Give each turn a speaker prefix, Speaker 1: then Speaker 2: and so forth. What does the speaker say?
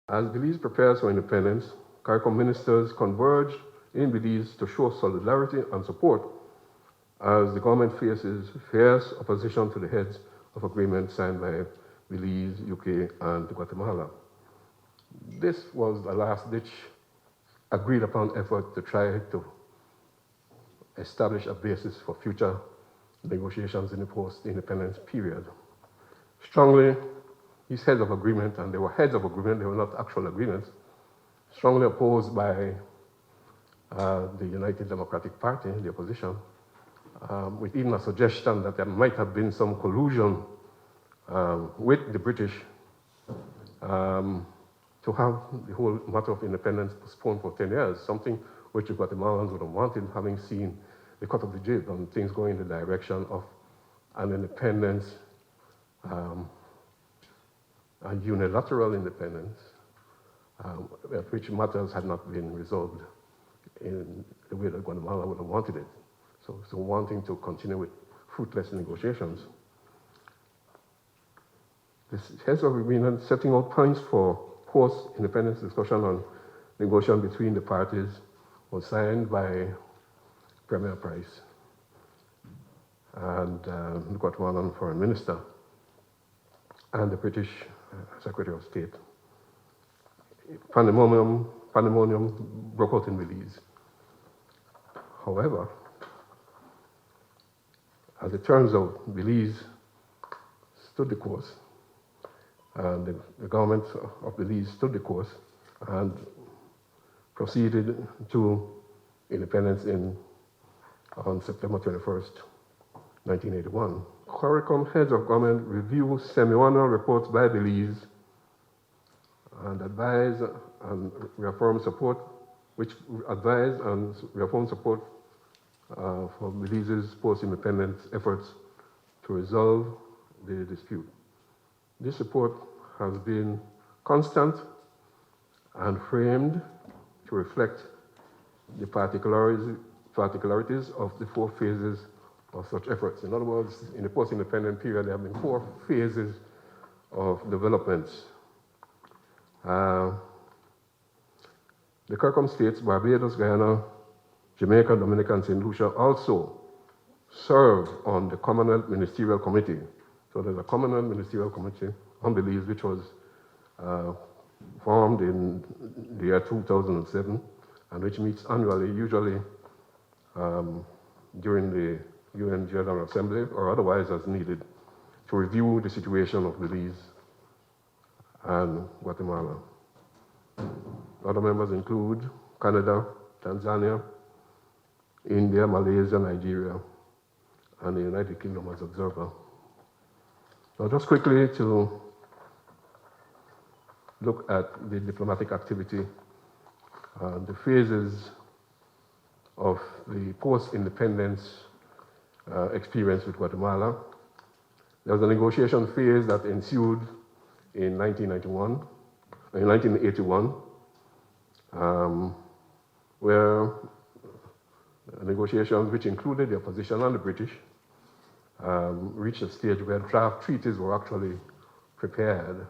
Speaker 1: As Belize prepares for independence, CARICOM ministers converged in Belize to show solidarity and support as the government faces fierce opposition to the heads of agreements signed by Belize, UK, and Guatemala. This was a last-ditch agreed upon effort to try to establish a basis for future negotiations in the post-independence period. Strongly, these heads of agreement, and they were heads of agreement, they were not actual agreements, strongly opposed by the United Democratic Party, the opposition, with even a suggestion that there might have been some collusion with the British to have the whole matter of independence postponed for 10 years, something which the Guatemalans would have wanted, having seen the cut of the jib and things going in the direction of an independence, a unilateral independence, at which matters had not been resolved in the way that Guatemala would have wanted it. So wanting to continue with fruitless negotiations. This heads of agreement setting out points for post-independence discussion on negotiation between the parties was signed by Premier Price and the Guatemalan Foreign Minister and the British Secretary of State. Pandemonium broke out in Belize. However, as it turns out, Belize stood the course, and the government of Belize stood the course and proceeded to independence on September 21st, 1981. CARICOM heads of government review semi-annual reports by Belize and advise and reaffirm support, for Belize's post-independence efforts to resolve the dispute. This support has been constant and framed to reflect the particularities of the 4 phases of such efforts. In other words, in the post-independent period, there have been 4 phases of developments. The CARICOM states, Barbados, Guyana, Jamaica, Dominica, and St. Lucia also serve on the Commonwealth Ministerial Committee. So there's a Commonwealth Ministerial Committee on Belize, which was formed in the year 2007, and which meets annually, usually during the UN General Assembly, or otherwise as needed, to review the situation of Belize and Guatemala. Other members include Canada, Tanzania, India, Malaysia, Nigeria, and the United Kingdom as observer. Now, just quickly to look at the diplomatic activity, the phases of the post-independence experience with Guatemala. There was a negotiation phase that ensued in 1981, where negotiations, which included the opposition and the British, reached a stage where draft treaties were actually prepared